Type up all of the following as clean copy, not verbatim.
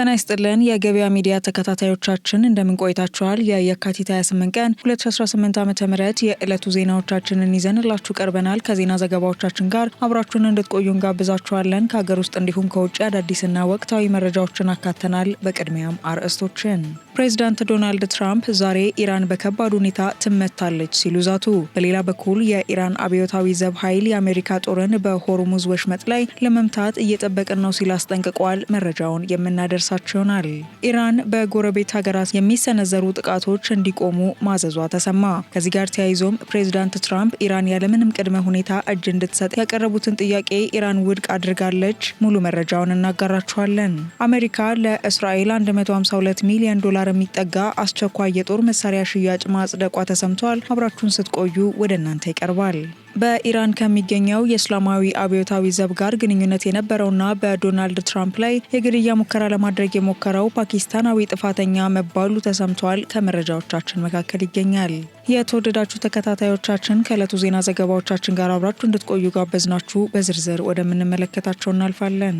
ጤና ይስጥልን የገበያ ሚዲያ ተከታታዮቻችን እንደምን ቆይታችኋል? የካቲት 28 ቀን 2018 ዓ.ም የዕለቱ ዜናዎቻችንን ይዘንላችሁ ቀርበናል። ከዜና ዘገባዎቻችን ጋር አብራችሁን እንድትቆዩ እንጋብዛችኋለን። ከሀገር ውስጥ እንዲሁም ከውጭ አዳዲስና ወቅታዊ መረጃዎችን አካተናል። በቅድሚያም አርዕስቶችን። ፕሬዚዳንት ዶናልድ ትራምፕ ዛሬ ኢራን በከባድ ሁኔታ ትመታለች ሲሉ ዛቱ። በሌላ በኩል የኢራን አብዮታዊ ዘብ ኃይል የአሜሪካ ጦርን በሆርሙዝ ወሽመጥ ላይ ለመምታት እየጠበቅን ነው ሲል አስጠንቅቋል። መረጃውን የምናደርሳችሁ ይሆናል። ኢራን በጎረቤት ሀገራት የሚሰነዘሩ ጥቃቶች እንዲቆሙ ማዘዟ ተሰማ። ከዚህ ጋር ተያይዞም ፕሬዚዳንት ትራምፕ ኢራን ያለምንም ቅድመ ሁኔታ እጅ እንድትሰጥ ያቀረቡትን ጥያቄ ኢራን ውድቅ አድርጋለች። ሙሉ መረጃውን እናጋራችኋለን። አሜሪካ ለእስራኤል $152 ሚሊዮን የሚጠጋ አስቸኳይ የጦር መሳሪያ ሽያጭ ማጽደቋ ተሰምቷል። አብራችሁን ስትቆዩ ወደ እናንተ ይቀርባል። በኢራን ከሚገኘው የእስላማዊ አብዮታዊ ዘብ ጋር ግንኙነት የነበረውና በዶናልድ ትራምፕ ላይ የግድያ ሙከራ ለማድረግ የሞከረው ፓኪስታናዊ ጥፋተኛ መባሉ ተሰምቷል። ከመረጃዎቻችን መካከል ይገኛል። የተወደዳችሁ ተከታታዮቻችን ከዕለቱ ዜና ዘገባዎቻችን ጋር አብራችሁ እንድትቆዩ ጋበዝናችሁ። በዝርዝር ወደምንመለከታቸው እናልፋለን።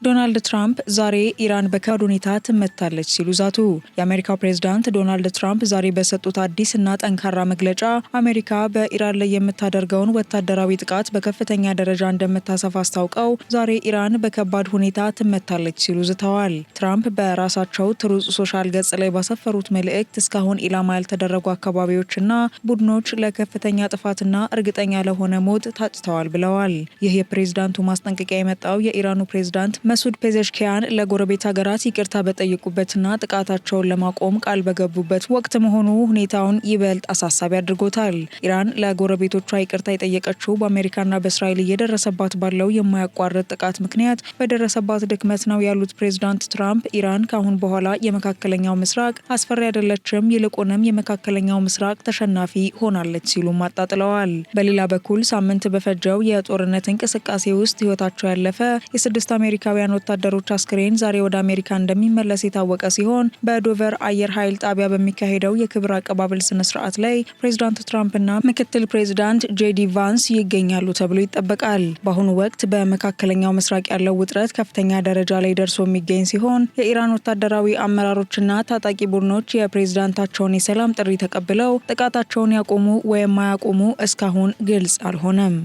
ዶናልድ ትራምፕ ዛሬ ኢራን በከባድ ሁኔታ ትመታለች ሲሉ ዛቱ። የአሜሪካው ፕሬዝዳንት ዶናልድ ትራምፕ ዛሬ በሰጡት አዲስና ጠንካራ መግለጫ አሜሪካ በኢራን ላይ የምታደርገውን ወታደራዊ ጥቃት በከፍተኛ ደረጃ እንደምታሰፋ አስታውቀው ዛሬ ኢራን በከባድ ሁኔታ ትመታለች ሲሉ ዝተዋል። ትራምፕ በራሳቸው ትሩዝ ሶሻል ገጽ ላይ ባሰፈሩት መልእክት እስካሁን ኢላማ ያልተደረጉ አካባቢዎችና ቡድኖች ለከፍተኛ ጥፋትና እርግጠኛ ለሆነ ሞት ታጭተዋል ብለዋል። ይህ የፕሬዝዳንቱ ማስጠንቀቂያ የመጣው የኢራኑ ፕሬዝዳንት መሱድ ፔዜሽኪያን ለጎረቤት ሀገራት ይቅርታ በጠየቁበትና ጥቃታቸውን ለማቆም ቃል በገቡበት ወቅት መሆኑ ሁኔታውን ይበልጥ አሳሳቢ አድርጎታል። ኢራን ለጎረቤቶቿ ይቅርታ የጠየቀችው በአሜሪካና በእስራኤል እየደረሰባት ባለው የማያቋርጥ ጥቃት ምክንያት በደረሰባት ድክመት ነው ያሉት ፕሬዝዳንት ትራምፕ ኢራን ካሁን በኋላ የመካከለኛው ምስራቅ አስፈሪ አይደለችም፣ ይልቁንም የመካከለኛው ምስራቅ ተሸናፊ ሆናለች ሲሉም አጣጥለዋል። በሌላ በኩል ሳምንት በፈጀው የጦርነት እንቅስቃሴ ውስጥ ህይወታቸው ያለፈ የ6 አሜሪካውያን ወታደሮች አስክሬን ዛሬ ወደ አሜሪካ እንደሚመለስ የታወቀ ሲሆን በዶቨር አየር ኃይል ጣቢያ በሚካሄደው የክብር አቀባበል ስነ ስርዓት ላይ ፕሬዝዳንት ትራምፕና ምክትል ፕሬዝዳንት ጄዲ ቫንስ ይገኛሉ ተብሎ ይጠበቃል። በአሁኑ ወቅት በመካከለኛው ምስራቅ ያለው ውጥረት ከፍተኛ ደረጃ ላይ ደርሶ የሚገኝ ሲሆን የኢራን ወታደራዊ አመራሮችና ታጣቂ ቡድኖች የፕሬዝዳንታቸውን የሰላም ጥሪ ተቀብለው ጥቃታቸውን ያቆሙ ወይም ማያቆሙ እስካሁን ግልጽ አልሆነም።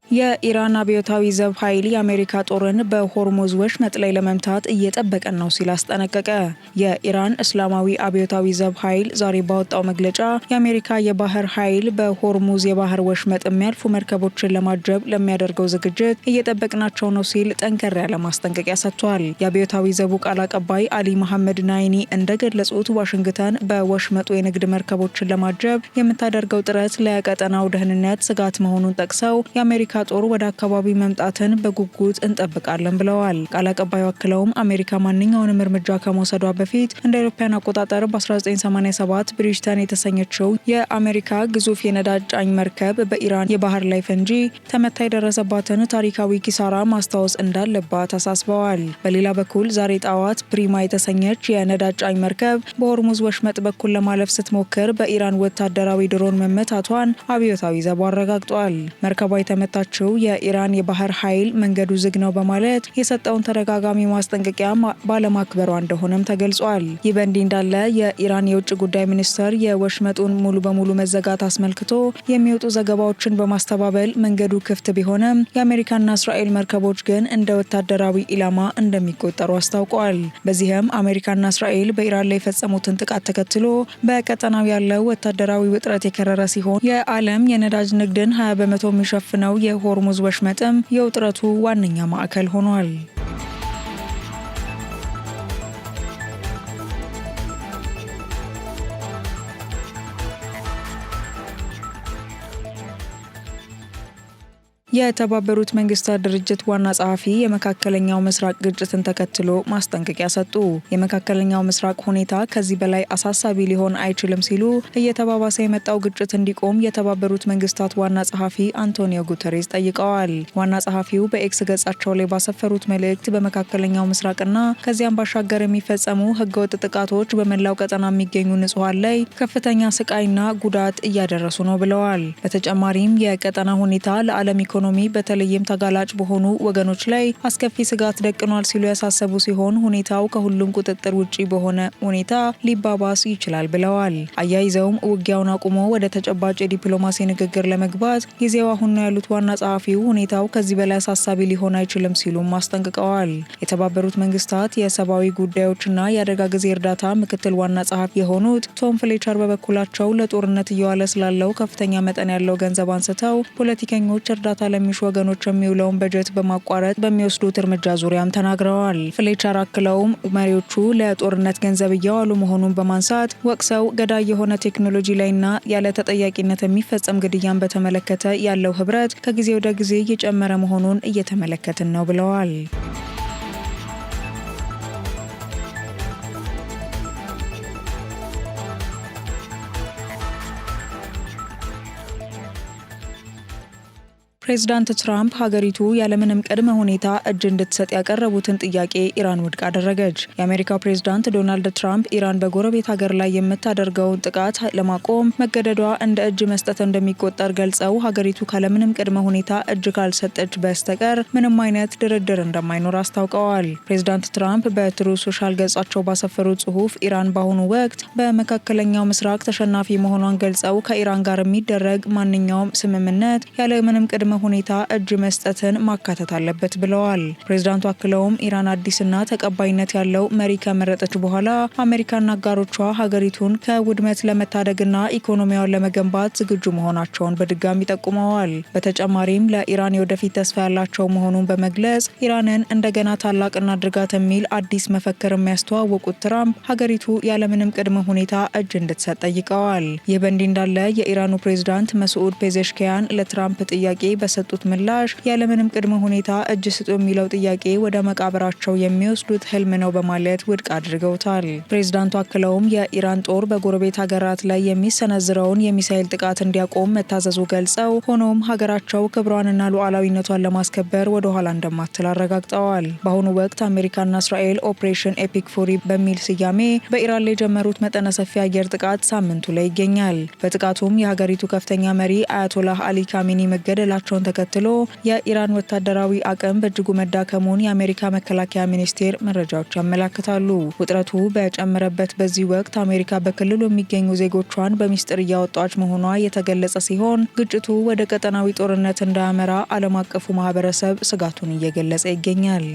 የኢራን አብዮታዊ ዘብ ኃይል የአሜሪካ ጦርን በሆርሙዝ ወሽመጥ ላይ ለመምታት እየጠበቀን ነው ሲል አስጠነቀቀ። የኢራን እስላማዊ አብዮታዊ ዘብ ኃይል ዛሬ ባወጣው መግለጫ የአሜሪካ የባህር ኃይል በሆርሙዝ የባህር ወሽመጥ የሚያልፉ መርከቦችን ለማጀብ ለሚያደርገው ዝግጅት እየጠበቅናቸው ነው ሲል ጠንከር ያለ ማስጠንቀቂያ ሰጥቷል። የአብዮታዊ ዘቡ ቃል አቀባይ አሊ መሐመድ ናይኒ እንደገለጹት ዋሽንግተን በወሽመጡ የንግድ መርከቦችን ለማጀብ የምታደርገው ጥረት ለቀጠናው ደህንነት ስጋት መሆኑን ጠቅሰው የአሜሪካ ጦር ወደ አካባቢው መምጣትን በጉጉት እንጠብቃለን ብለዋል። ቃል አቀባዩ አክለውም አሜሪካ ማንኛውንም እርምጃ ከመውሰዷ በፊት እንደ አውሮፓውያን አቆጣጠር በ1987 ብሪጅተን የተሰኘችው የአሜሪካ ግዙፍ የነዳጅ ጫኝ መርከብ በኢራን የባህር ላይ ፈንጂ ተመታ የደረሰባትን ታሪካዊ ኪሳራ ማስታወስ እንዳለባት አሳስበዋል። በሌላ በኩል ዛሬ ጠዋት ፕሪማ የተሰኘች የነዳጅ ጫኝ መርከብ በሆርሙዝ ወሽመጥ በኩል ለማለፍ ስትሞክር በኢራን ወታደራዊ ድሮን መመታቷን አብዮታዊ ዘቡ አረጋግጧል። መርከቧ የተመታች የኢራን የባህር ኃይል መንገዱ ዝግ ነው በማለት የሰጠውን ተደጋጋሚ ማስጠንቀቂያ ባለማክበሯ እንደሆነም ተገልጿል። ይህ በእንዲህ እንዳለ የኢራን የውጭ ጉዳይ ሚኒስትር የወሽመጡን ሙሉ በሙሉ መዘጋት አስመልክቶ የሚወጡ ዘገባዎችን በማስተባበል መንገዱ ክፍት ቢሆንም የአሜሪካና እስራኤል መርከቦች ግን እንደ ወታደራዊ ኢላማ እንደሚቆጠሩ አስታውቀዋል። በዚህም አሜሪካና እስራኤል በኢራን ላይ የፈጸሙትን ጥቃት ተከትሎ በቀጠናው ያለው ወታደራዊ ውጥረት የከረረ ሲሆን የዓለም የነዳጅ ንግድን 20 በመቶ የሚሸፍነው የሆርሙዝ ወሽመጥም የውጥረቱ ዋነኛ ማዕከል ሆኗል። የተባበሩት መንግስታት ድርጅት ዋና ጸሐፊ የመካከለኛው ምስራቅ ግጭትን ተከትሎ ማስጠንቀቂያ ሰጡ። የመካከለኛው ምስራቅ ሁኔታ ከዚህ በላይ አሳሳቢ ሊሆን አይችልም ሲሉ እየተባባሰ የመጣው ግጭት እንዲቆም የተባበሩት መንግስታት ዋና ጸሐፊ አንቶኒዮ ጉተሬስ ጠይቀዋል። ዋና ጸሐፊው በኤክስ ገጻቸው ላይ ባሰፈሩት መልእክት በመካከለኛው ምስራቅና ከዚያም ባሻገር የሚፈጸሙ ህገወጥ ጥቃቶች በመላው ቀጠና የሚገኙ ንጹሐን ላይ ከፍተኛ ስቃይና ጉዳት እያደረሱ ነው ብለዋል። በተጨማሪም የቀጠና ሁኔታ ለዓለም ኢኮኖሚ በተለይም ተጋላጭ በሆኑ ወገኖች ላይ አስከፊ ስጋት ደቅኗል ሲሉ ያሳሰቡ ሲሆን ሁኔታው ከሁሉም ቁጥጥር ውጪ በሆነ ሁኔታ ሊባባስ ይችላል ብለዋል። አያይዘውም ውጊያውን አቁሞ ወደ ተጨባጭ የዲፕሎማሲ ንግግር ለመግባት ጊዜው አሁን ነው ያሉት ዋና ጸሐፊው ሁኔታው ከዚህ በላይ አሳሳቢ ሊሆን አይችልም ሲሉም አስጠንቅቀዋል። የተባበሩት መንግስታት የሰብአዊ ጉዳዮችና የአደጋ ጊዜ እርዳታ ምክትል ዋና ጸሐፊ የሆኑት ቶም ፍሌቸር በበኩላቸው ለጦርነት እየዋለ ስላለው ከፍተኛ መጠን ያለው ገንዘብ አንስተው ፖለቲከኞች እርዳታ ለሚሹ ወገኖች የሚውለውን በጀት በማቋረጥ በሚወስዱት እርምጃ ዙሪያም ተናግረዋል። ፍሌቸር አክለውም መሪዎቹ ለጦርነት ገንዘብ እያዋሉ መሆኑን በማንሳት ወቅሰው ገዳይ የሆነ ቴክኖሎጂ ላይና ያለ ተጠያቂነት የሚፈጸም ግድያን በተመለከተ ያለው ህብረት ከጊዜ ወደ ጊዜ እየጨመረ መሆኑን እየተመለከትን ነው ብለዋል። ፕሬዚዳንት ትራምፕ ሀገሪቱ ያለምንም ቅድመ ሁኔታ እጅ እንድትሰጥ ያቀረቡትን ጥያቄ ኢራን ውድቅ አደረገች። የአሜሪካው ፕሬዚዳንት ዶናልድ ትራምፕ ኢራን በጎረቤት ሀገር ላይ የምታደርገውን ጥቃት ለማቆም መገደዷ እንደ እጅ መስጠት እንደሚቆጠር ገልጸው ሀገሪቱ ካለምንም ቅድመ ሁኔታ እጅ ካልሰጠች በስተቀር ምንም አይነት ድርድር እንደማይኖር አስታውቀዋል። ፕሬዚዳንት ትራምፕ በትሩዝ ሶሻል ገጻቸው ባሰፈሩት ጽሁፍ ኢራን በአሁኑ ወቅት በመካከለኛው ምስራቅ ተሸናፊ መሆኗን ገልጸው ከኢራን ጋር የሚደረግ ማንኛውም ስምምነት ያለምንም ቅድመ ሁኔታ እጅ መስጠትን ማካተት አለበት ብለዋል። ፕሬዚዳንቱ አክለውም ኢራን አዲስና ተቀባይነት ያለው መሪ ከመረጠች በኋላ አሜሪካና አጋሮቿ ሀገሪቱን ከውድመት ለመታደግና ኢኮኖሚያውን ለመገንባት ዝግጁ መሆናቸውን በድጋሚ ጠቁመዋል። በተጨማሪም ለኢራን የወደፊት ተስፋ ያላቸው መሆኑን በመግለጽ ኢራንን እንደገና ታላቅ እናድርጋት የሚል አዲስ መፈክር የሚያስተዋወቁት ትራምፕ ሀገሪቱ ያለምንም ቅድመ ሁኔታ እጅ እንድትሰጥ ጠይቀዋል። ይህ በእንዲህ እንዳለ የኢራኑ ፕሬዚዳንት መስዑድ ፔዜሽኪያን ለትራምፕ ጥያቄ በሰጡት ምላሽ ያለምንም ቅድመ ሁኔታ እጅ ስጡ የሚለው ጥያቄ ወደ መቃብራቸው የሚወስዱት ህልም ነው በማለት ውድቅ አድርገውታል። ፕሬዚዳንቱ አክለውም የኢራን ጦር በጎረቤት ሀገራት ላይ የሚሰነዝረውን የሚሳኤል ጥቃት እንዲያቆም መታዘዙ ገልጸው ሆኖም ሀገራቸው ክብሯንና ሉዓላዊነቷን ለማስከበር ወደ ኋላ እንደማትል አረጋግጠዋል። በአሁኑ ወቅት አሜሪካና እስራኤል ኦፕሬሽን ኤፒክ ፉሪ በሚል ስያሜ በኢራን ላይ የጀመሩት መጠነ ሰፊ አየር ጥቃት ሳምንቱ ላይ ይገኛል። በጥቃቱም የሀገሪቱ ከፍተኛ መሪ አያቶላህ አሊ ካሜኒ መገደላቸው ተከትሎ የኢራን ወታደራዊ አቅም በእጅጉ መዳከሙን የአሜሪካ መከላከያ ሚኒስቴር መረጃዎች ያመላክታሉ። ውጥረቱ በጨመረበት በዚህ ወቅት አሜሪካ በክልሉ የሚገኙ ዜጎቿን በሚስጥር እያወጣች መሆኗ የተገለጸ ሲሆን ግጭቱ ወደ ቀጠናዊ ጦርነት እንዳያመራ ዓለም አቀፉ ማህበረሰብ ስጋቱን እየገለጸ ይገኛል።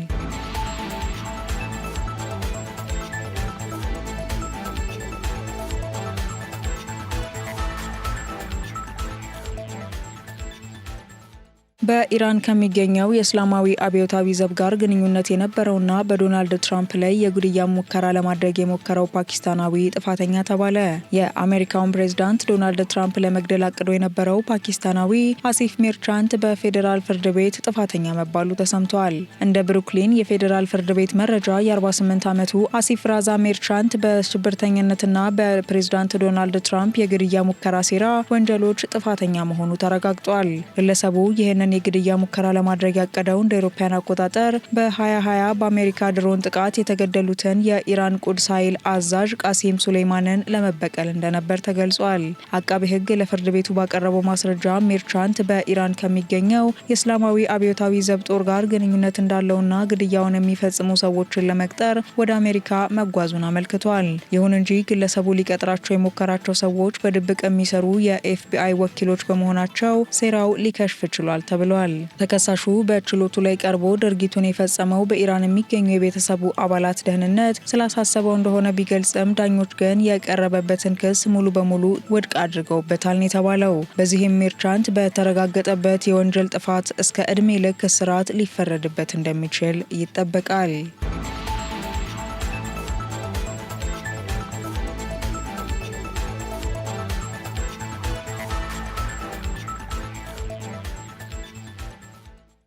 በኢራን ከሚገኘው የእስላማዊ አብዮታዊ ዘብ ጋር ግንኙነት የነበረውና በዶናልድ ትራምፕ ላይ የግድያ ሙከራ ለማድረግ የሞከረው ፓኪስታናዊ ጥፋተኛ ተባለ። የአሜሪካውን ፕሬዝዳንት ዶናልድ ትራምፕ ለመግደል አቅዶ የነበረው ፓኪስታናዊ አሲፍ ሜርቻንት በፌዴራል ፍርድ ቤት ጥፋተኛ መባሉ ተሰምቷል። እንደ ብሩክሊን የፌዴራል ፍርድ ቤት መረጃ የ48 ዓመቱ አሲፍ ራዛ ሜርቻንት በሽብርተኝነትና በፕሬዝዳንት ዶናልድ ትራምፕ የግድያ ሙከራ ሴራ ወንጀሎች ጥፋተኛ መሆኑ ተረጋግጧል። ግለሰቡ ይህንን የግድያ ሙከራ ለማድረግ ያቀደው እንደ አውሮፓውያን አቆጣጠር በ2020 በአሜሪካ ድሮን ጥቃት የተገደሉትን የኢራን ቁድስ ኃይል አዛዥ ቃሲም ሱሌይማንን ለመበቀል እንደነበር ተገልጿል። አቃቤ ሕግ ለፍርድ ቤቱ ባቀረበው ማስረጃ ሜርቻንት በኢራን ከሚገኘው የእስላማዊ አብዮታዊ ዘብ ጦር ጋር ግንኙነት እንዳለውና ግድያውን የሚፈጽሙ ሰዎችን ለመቅጠር ወደ አሜሪካ መጓዙን አመልክቷል። ይሁን እንጂ ግለሰቡ ሊቀጥራቸው የሞከራቸው ሰዎች በድብቅ የሚሰሩ የኤፍቢአይ ወኪሎች በመሆናቸው ሴራው ሊከሽፍ ችሏል ተብሏል። ተከሳሹ በችሎቱ ላይ ቀርቦ ድርጊቱን የፈጸመው በኢራን የሚገኙ የቤተሰቡ አባላት ደህንነት ስላሳሰበው እንደሆነ ቢገልጽም ዳኞች ግን የቀረበበትን ክስ ሙሉ በሙሉ ውድቅ አድርገውበታል ነው የተባለው። በዚህም ሜርቻንት በተረጋገጠበት የወንጀል ጥፋት እስከ ዕድሜ ልክ እስራት ሊፈረድበት እንደሚችል ይጠበቃል።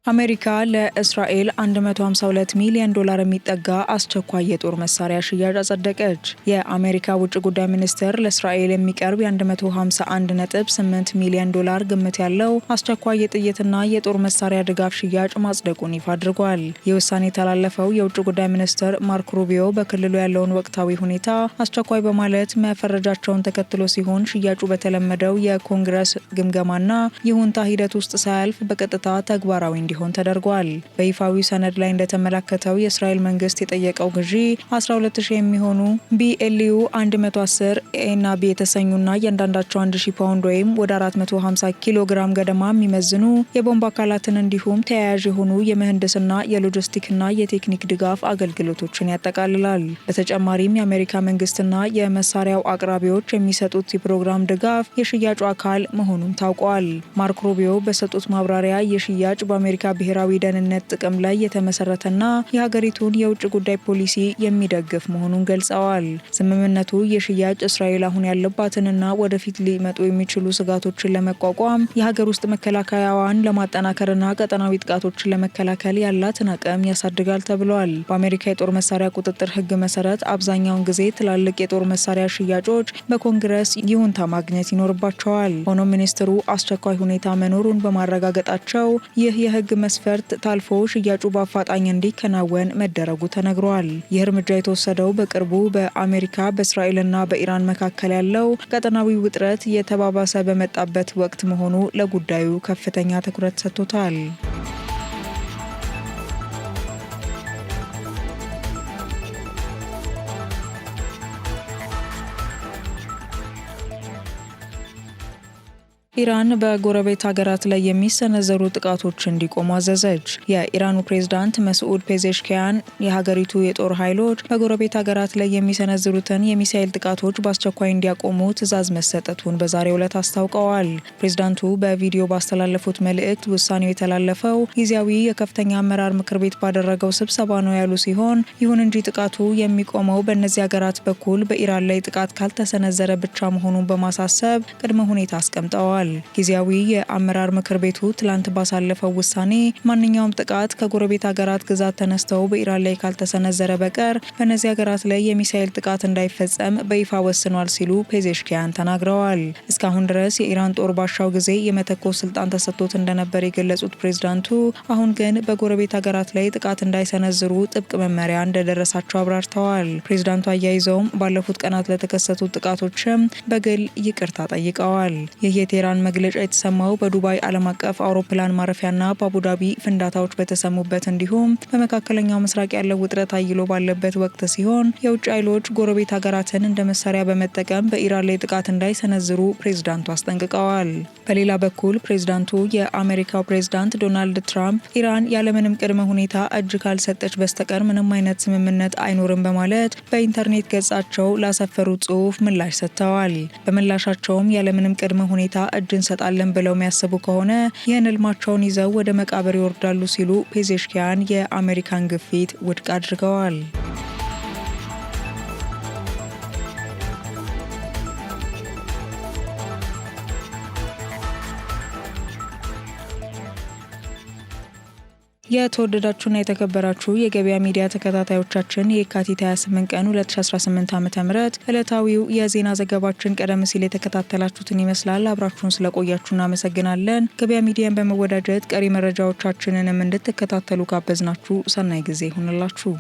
አሜሪካ ለእስራኤል $152 ሚሊዮን የሚጠጋ አስቸኳይ የጦር መሳሪያ ሽያጭ አጸደቀች። የአሜሪካ ውጭ ጉዳይ ሚኒስቴር ለእስራኤል የሚቀርብ $151.8 ሚሊዮን ግምት ያለው አስቸኳይ የጥይትና የጦር መሳሪያ ድጋፍ ሽያጭ ማጽደቁን ይፋ አድርጓል። ይህ ውሳኔ የተላለፈው የውጭ ጉዳይ ሚኒስትር ማርኮ ሩቢዮ በክልሉ ያለውን ወቅታዊ ሁኔታ አስቸኳይ በማለት መፈረጃቸውን ተከትሎ ሲሆን ሽያጩ በተለመደው የኮንግረስ ግምገማና ይሁንታ ሂደት ውስጥ ሳያልፍ በቀጥታ ተግባራዊ እንዲሆን ተደርጓል። በይፋዊ ሰነድ ላይ እንደተመለከተው የእስራኤል መንግስት የጠየቀው ግዢ 12000 የሚሆኑ BLU 110 A እና B የተሰኙና እያንዳንዳቸው 1000 ፓውንድ ወይም ወደ 450 ኪሎ ግራም ገደማ የሚመዝኑ የቦምብ አካላትን እንዲሁም ተያያዥ የሆኑ የምህንድስና የሎጂስቲክና የቴክኒክ ድጋፍ አገልግሎቶችን ያጠቃልላል። በተጨማሪም የአሜሪካ መንግስትና የመሳሪያው አቅራቢዎች የሚሰጡት የፕሮግራም ድጋፍ የሽያጩ አካል መሆኑን ታውቋል። ማርኮ ሩቢዮ በሰጡት ማብራሪያ የሽያጭ በአሜሪካ ብሔራዊ ደህንነት ጥቅም ላይ የተመሰረተና የሀገሪቱን የውጭ ጉዳይ ፖሊሲ የሚደግፍ መሆኑን ገልጸዋል። ስምምነቱ የሽያጭ እስራኤል አሁን ያለባትንና ወደፊት ሊመጡ የሚችሉ ስጋቶችን ለመቋቋም የሀገር ውስጥ መከላከያዋን ለማጠናከርና ቀጠናዊ ጥቃቶችን ለመከላከል ያላትን አቅም ያሳድጋል ተብሏል። በአሜሪካ የጦር መሳሪያ ቁጥጥር ሕግ መሰረት አብዛኛውን ጊዜ ትላልቅ የጦር መሳሪያ ሽያጮች በኮንግረስ ይሁንታ ማግኘት ይኖርባቸዋል። ሆኖም ሚኒስትሩ አስቸኳይ ሁኔታ መኖሩን በማረጋገጣቸው ይህ የሕግ መስፈርት ታልፎ ሽያጩ በአፋጣኝ እንዲከናወን መደረጉ ተነግሯል። ይህ እርምጃ የተወሰደው በቅርቡ በአሜሪካ በእስራኤልና በኢራን መካከል ያለው ቀጠናዊ ውጥረት የተባባሰ በመጣበት ወቅት መሆኑ ለጉዳዩ ከፍተኛ ትኩረት ሰጥቶታል። ኢራን በጎረቤት ሀገራት ላይ የሚሰነዘሩ ጥቃቶች እንዲቆሙ አዘዘች። የኢራኑ ፕሬዝዳንት መስዑድ ፔዜሽኪያን የሀገሪቱ የጦር ኃይሎች በጎረቤት ሀገራት ላይ የሚሰነዝሩትን የሚሳኤል ጥቃቶች በአስቸኳይ እንዲያቆሙ ትዕዛዝ መሰጠቱን በዛሬው ዕለት አስታውቀዋል። ፕሬዝዳንቱ በቪዲዮ ባስተላለፉት መልእክት ውሳኔው የተላለፈው ጊዜያዊ የከፍተኛ አመራር ምክር ቤት ባደረገው ስብሰባ ነው ያሉ ሲሆን ይሁን እንጂ ጥቃቱ የሚቆመው በእነዚህ ሀገራት በኩል በኢራን ላይ ጥቃት ካልተሰነዘረ ብቻ መሆኑን በማሳሰብ ቅድመ ሁኔታ አስቀምጠዋል። ጊዜያዊ የአመራር ምክር ቤቱ ትላንት ባሳለፈው ውሳኔ ማንኛውም ጥቃት ከጎረቤት ሀገራት ግዛት ተነስተው በኢራን ላይ ካልተሰነዘረ በቀር በእነዚህ ሀገራት ላይ የሚሳኤል ጥቃት እንዳይፈጸም በይፋ ወስኗል ሲሉ ፔዜሽኪያን ተናግረዋል። እስካሁን ድረስ የኢራን ጦር ባሻው ጊዜ የመተኮስ ስልጣን ተሰጥቶት እንደነበር የገለጹት ፕሬዝዳንቱ አሁን ግን በጎረቤት ሀገራት ላይ ጥቃት እንዳይሰነዝሩ ጥብቅ መመሪያ እንደደረሳቸው አብራርተዋል። ፕሬዝዳንቱ አያይዘውም ባለፉት ቀናት ለተከሰቱት ጥቃቶችም በግል ይቅርታ ጠይቀዋል። ይህ የቴህራን መግለጫ የተሰማው በዱባይ ዓለም አቀፍ አውሮፕላን ማረፊያና በአቡዳቢ ፍንዳታዎች በተሰሙበት እንዲሁም በመካከለኛው ምስራቅ ያለው ውጥረት አይሎ ባለበት ወቅት ሲሆን የውጭ ኃይሎች ጎረቤት ሀገራትን እንደ መሳሪያ በመጠቀም በኢራን ላይ ጥቃት እንዳይሰነዝሩ ፕሬዝዳንቱ አስጠንቅቀዋል። በሌላ በኩል ፕሬዝዳንቱ የአሜሪካው ፕሬዝዳንት ዶናልድ ትራምፕ ኢራን ያለምንም ቅድመ ሁኔታ እጅ ካልሰጠች በስተቀር ምንም አይነት ስምምነት አይኖርም በማለት በኢንተርኔት ገጻቸው ላሰፈሩት ጽሑፍ ምላሽ ሰጥተዋል። በምላሻቸውም ያለምንም ቅድመ ሁኔታ እጅ እንሰጣለን ብለው የሚያስቡ ከሆነ ይህን ህልማቸውን ይዘው ወደ መቃብር ይወርዳሉ ሲሉ ፔዜሽኪያን የአሜሪካን ግፊት ውድቅ አድርገዋል። የተወደዳችሁና የተከበራችሁ የገበያ ሚዲያ ተከታታዮቻችን የካቲት 28 ቀን 2018 ዓ.ም ዕለታዊው የዜና ዘገባችን ቀደም ሲል የተከታተላችሁትን ይመስላል። አብራችሁን ስለቆያችሁ እናመሰግናለን። ገበያ ሚዲያን በመወዳጀት ቀሪ መረጃዎቻችንንም እንድትከታተሉ ጋበዝናችሁ። ሰናይ ጊዜ ይሁንላችሁ።